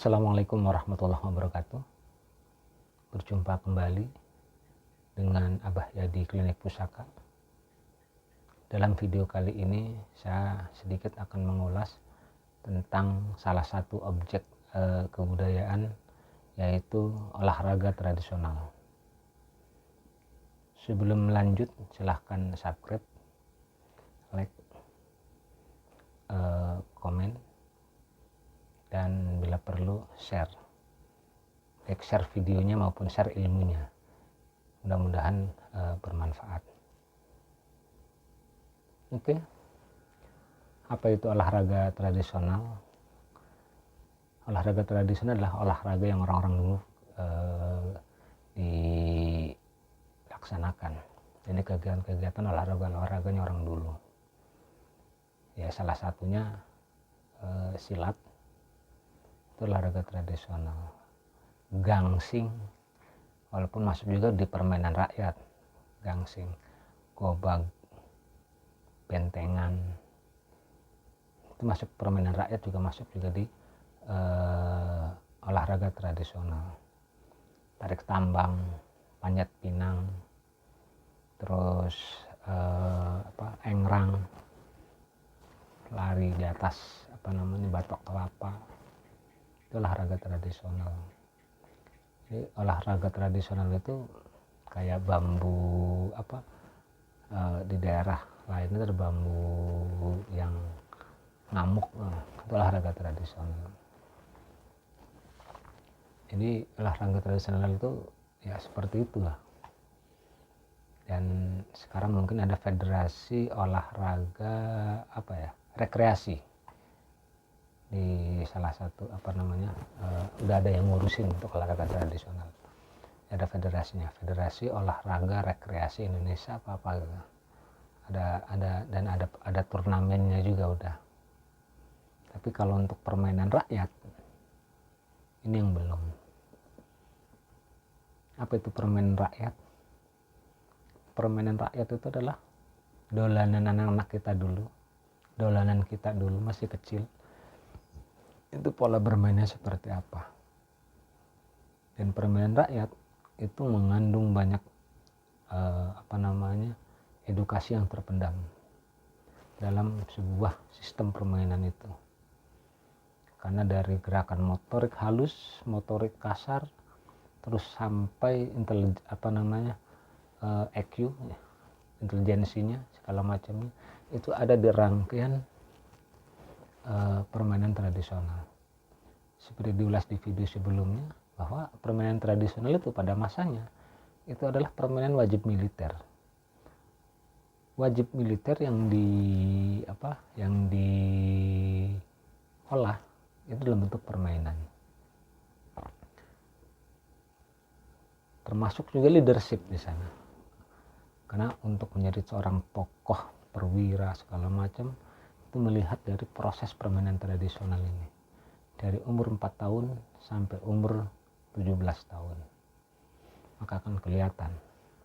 Assalamualaikum warahmatullahi wabarakatuh. Berjumpa kembali dengan Abah Yadi Klinik Pusaka. Dalam video kali ini saya sedikit akan mengulas tentang salah satu objek kebudayaan, yaitu olahraga tradisional. Sebelum lanjut, silahkan subscribe, like, komen, dan bila perlu share videonya maupun share ilmunya. Mudah-mudahan bermanfaat. Oke. Apa itu olahraga tradisional? Olahraga tradisional adalah olahraga yang orang-orang dulu dilaksanakan. Ini kegiatan olahraganya orang dulu. Ya, salah satunya silat, itu olahraga tradisional. Gangsing, walaupun masuk juga di permainan rakyat. Gangsing, gobag, bentengan, itu masuk permainan rakyat, juga masuk juga di olahraga tradisional. Tarik tambang, panjat pinang, terus engrang, lari di atas batok kelapa, itu olahraga tradisional. Jadi olahraga tradisional itu kayak bambu di daerah lain itu ada bambu yang ngamuk, itu olahraga tradisional. Jadi olahraga tradisional itu ya seperti itulah. Dan sekarang mungkin ada federasi olahraga rekreasi di salah satu udah ada yang ngurusin untuk olahraga tradisional. Ada federasinya, Federasi Olahraga Rekreasi Indonesia apa gitu. Ada turnamennya juga udah. Tapi kalau untuk permainan rakyat ini yang belum. Apa itu permainan rakyat? Permainan rakyat itu adalah dolanan anak-anak kita dulu, dolanan kita dulu masih kecil. Itu pola bermainnya seperti apa. Dan permainan rakyat itu mengandung banyak edukasi yang terpendam dalam sebuah sistem permainan itu. Karena dari gerakan motorik halus, motorik kasar, terus sampai EQ, intelijensinya, segala macamnya, itu ada di rangkaian permainan tradisional. Seperti diulas di video sebelumnya, bahwa permainan tradisional itu pada masanya itu adalah permainan wajib militer. Wajib militer yang diolah itu dalam bentuk permainan. Termasuk juga leadership di sana. Karena untuk menjadi seorang tokoh perwira segala macam itu melihat dari proses permainan tradisional ini. Dari umur 4 tahun sampai umur 17 tahun. Maka akan kelihatan.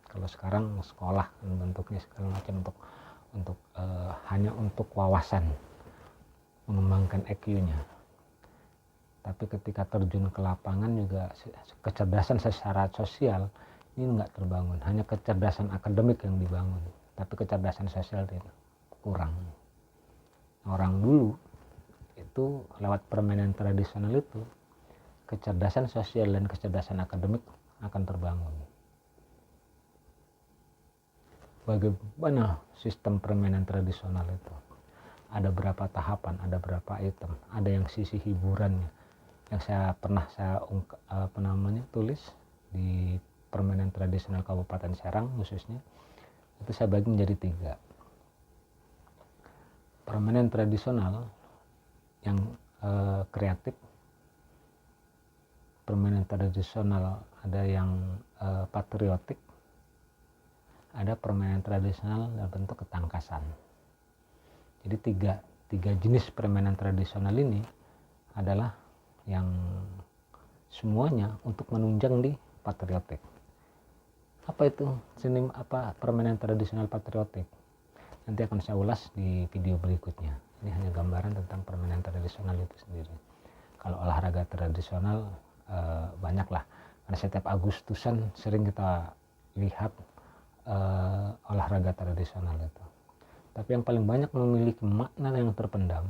Kalau sekarang sekolah bentuknya segala macam untuk hanya untuk wawasan, mengembangkan EQ-nya. Tapi ketika terjun ke lapangan juga kecerdasan secara sosial ini enggak terbangun. Hanya kecerdasan akademik yang dibangun, tapi kecerdasan sosial itu kurang. Orang dulu itu lewat permainan tradisional itu kecerdasan sosial dan kecerdasan akademik akan terbangun. Bagaimana sistem permainan tradisional itu? Ada berapa tahapan, ada berapa item, ada yang sisi hiburannya yang saya tulis di permainan tradisional Kabupaten Serang khususnya. Itu saya bagi menjadi 3. Permainan tradisional yang kreatif, permainan tradisional ada yang patriotik, ada permainan tradisional dalam bentuk ketangkasan. Jadi tiga jenis permainan tradisional ini adalah yang semuanya untuk menunjang di patriotik. Apa itu permainan tradisional patriotik? Nanti akan saya ulas di video berikutnya. Ini hanya gambaran tentang permainan tradisional itu sendiri. Kalau olahraga tradisional banyak lah, karena setiap Agustusan sering kita lihat olahraga tradisional itu. Tapi yang paling banyak memiliki makna yang terpendam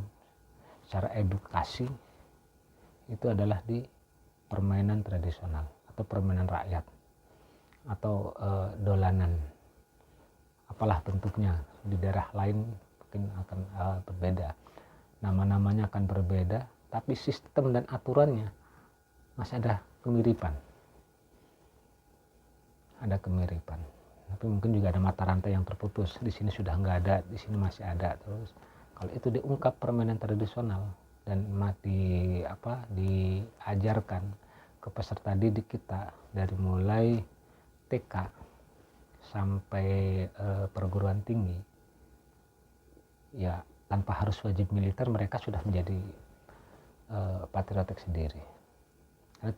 secara edukasi itu adalah di permainan tradisional atau permainan rakyat atau dolanan, apalah bentuknya. Di daerah lain mungkin akan berbeda, nama-namanya akan berbeda, tapi sistem dan aturannya masih ada kemiripan. Tapi mungkin juga ada mata rantai yang terputus. Di sini sudah nggak ada, di sini masih ada. Terus kalau itu diungkap permainan tradisional dan diajarkan ke peserta didik kita dari mulai TK sampai perguruan tinggi, ya tanpa harus wajib militer, mereka sudah menjadi patriotik sendiri. Karena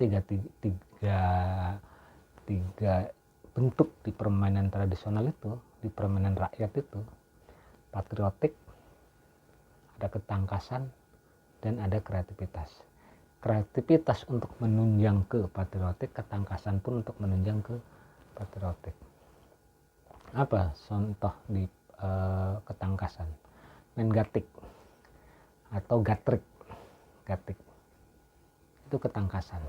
tiga bentuk di permainan tradisional itu, di permainan rakyat itu, patriotik, ada ketangkasan, dan ada kreativitas. Kreativitas untuk menunjang ke patriotik, ketangkasan pun untuk menunjang ke patriotik. Apa contoh di ketangkasan? Main gatik atau gatik itu ketangkasan.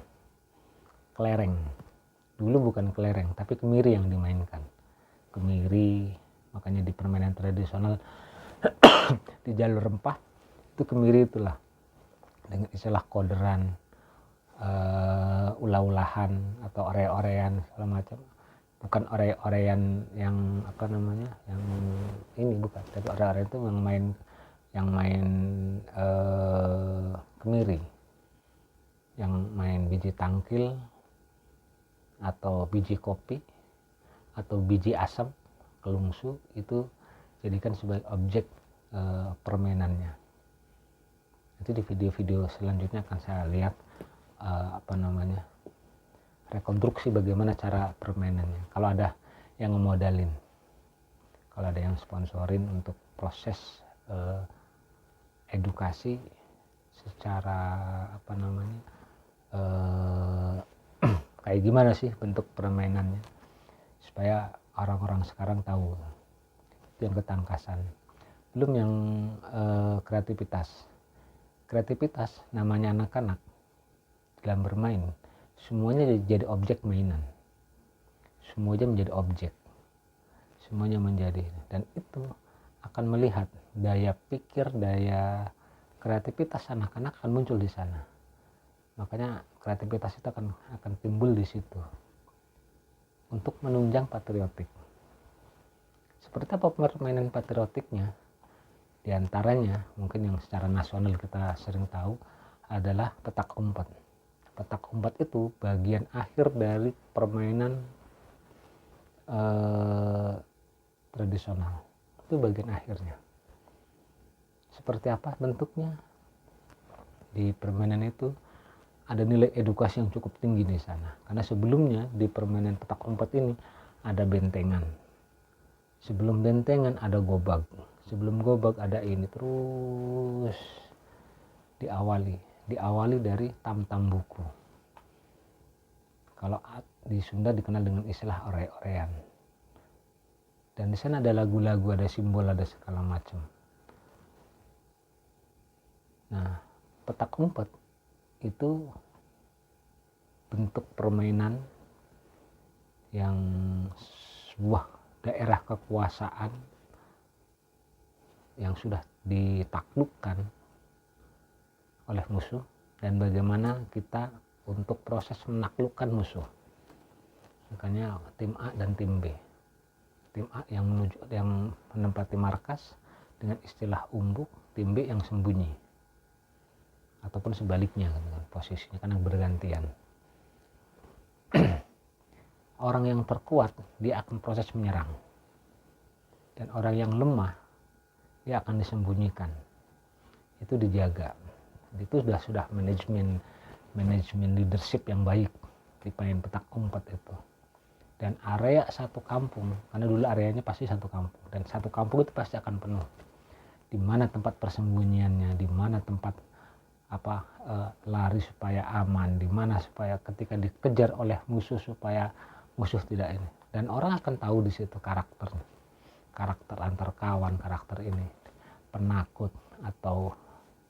Kelereng, dulu bukan kelereng tapi kemiri yang dimainkan. Kemiri, makanya di permainan tradisional di jalur rempah itu kemiri itulah, dengan istilah koderan, ulah-ulahan atau ore-orean segala macam. Bukan ore-orean yang yang ini bukan, tapi ore-orean itu yang main kemiri, yang main biji tangkil atau biji kopi atau biji asam kelungsu, itu jadikan sebagai objek permainannya. Itu di video-video selanjutnya akan saya lihat rekonstruksi bagaimana cara permainannya. Kalau ada yang ngemodalin, kalau ada yang sponsorin untuk proses edukasi secara kayak gimana sih bentuk permainannya, supaya orang-orang sekarang tahu. Itu yang ketangkasan. Belum yang kreativitas namanya anak-anak dalam bermain, semuanya jadi objek mainan, semuanya menjadi, dan itu akan melihat daya pikir, daya kreativitas anak-anak akan muncul di sana. Makanya kreativitas itu akan timbul di situ untuk menunjang patriotik. Seperti apa permainan patriotiknya? Di antaranya mungkin yang secara nasional kita sering tahu adalah petak umpet. Petak umpet itu bagian akhir dari permainan tradisional. Itu bagian akhirnya. Seperti apa bentuknya? Di permainan itu ada nilai edukasi yang cukup tinggi di sana. Karena sebelumnya di permainan petak umpet ini ada bentengan. Sebelum bentengan ada gobag. Sebelum gobag ada ini, terus diawali dari tam-tam buku. Kalau di Sunda dikenal dengan istilah ore-orean. Dan di sana ada lagu-lagu, ada simbol, ada segala macam. Nah, petak umpet itu bentuk permainan yang sebuah daerah kekuasaan yang sudah ditaklukkan oleh musuh, dan bagaimana kita untuk proses menaklukkan musuh. Makanya tim A dan tim B. Tim A yang menempati markas dengan istilah umbuk, tim B yang sembunyi. Ataupun sebaliknya posisinya, karena bergantian. Orang yang terkuat dia akan proses menyerang, dan orang yang lemah dia akan disembunyikan. Itu dijaga. Itu sudah manajemen leadership yang baik di main petak umpet itu. Dan area satu kampung, karena dulu areanya pasti satu kampung, dan satu kampung itu pasti akan penuh. Di mana tempat persembunyiannya, di mana tempat lari supaya aman, di mana supaya ketika dikejar oleh musuh supaya musuh tidak ini. Dan orang akan tahu di situ karakter antar kawan, karakter ini penakut atau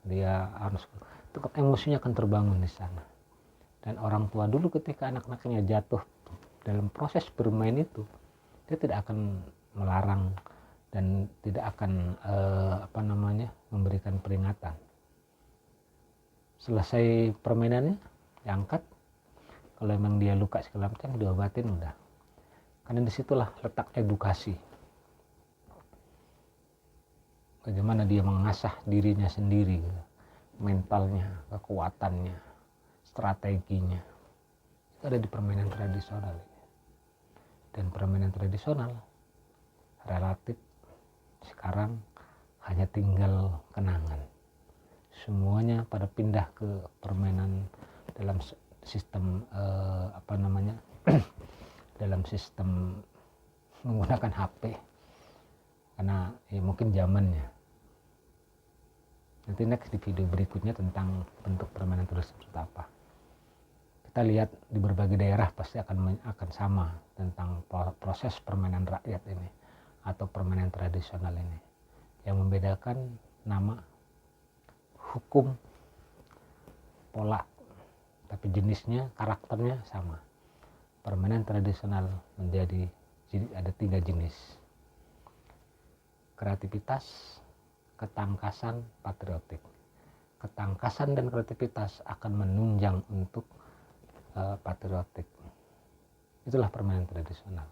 dia harus, itu emosinya akan terbangun di sana. Dan orang tua dulu ketika anak-anaknya jatuh dalam proses bermain itu, dia tidak akan melarang dan tidak akan memberikan peringatan. Selesai permainannya diangkat, kalau memang dia luka segala macam diobatin udah. Karena disitulah letak edukasi, bagaimana dia mengasah dirinya sendiri, mentalnya, kekuatannya, strateginya, itu ada di permainan tradisional. Dan permainan tradisional relatif sekarang hanya tinggal kenangan. Semuanya pada pindah ke permainan dalam sistem dalam sistem menggunakan HP, karena ya mungkin zamannya. Nanti next di video berikutnya tentang bentuk permainan tradisional seperti apa. Kita lihat di berbagai daerah pasti akan sama tentang proses permainan rakyat ini atau permainan tradisional ini. Yang membedakan nama, hukum, pola, tapi jenisnya, karakternya sama. Permainan tradisional menjadi ada 3 jenis: kreativitas, ketangkasan, patriotik. Ketangkasan dan kreativitas akan menunjang untuk patriotik. Itulah permainan tradisional.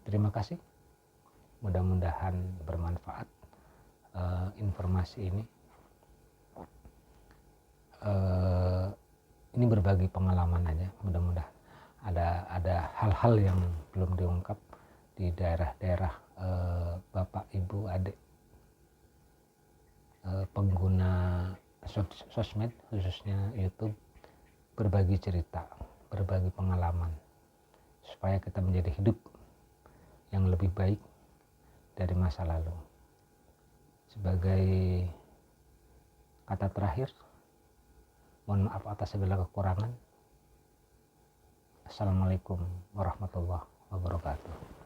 Terima kasih, mudah-mudahan bermanfaat informasi ini. Ini berbagi pengalaman aja, mudah-mudahan ada hal-hal yang belum diungkap di daerah-daerah Bapak, Ibu, adik pengguna sosmed, khususnya YouTube, berbagi cerita, berbagi pengalaman, supaya kita menjadi hidup yang lebih baik dari masa lalu. Sebagai kata terakhir, mohon maaf atas segala kekurangan. Assalamualaikum warahmatullahi wabarakatuh.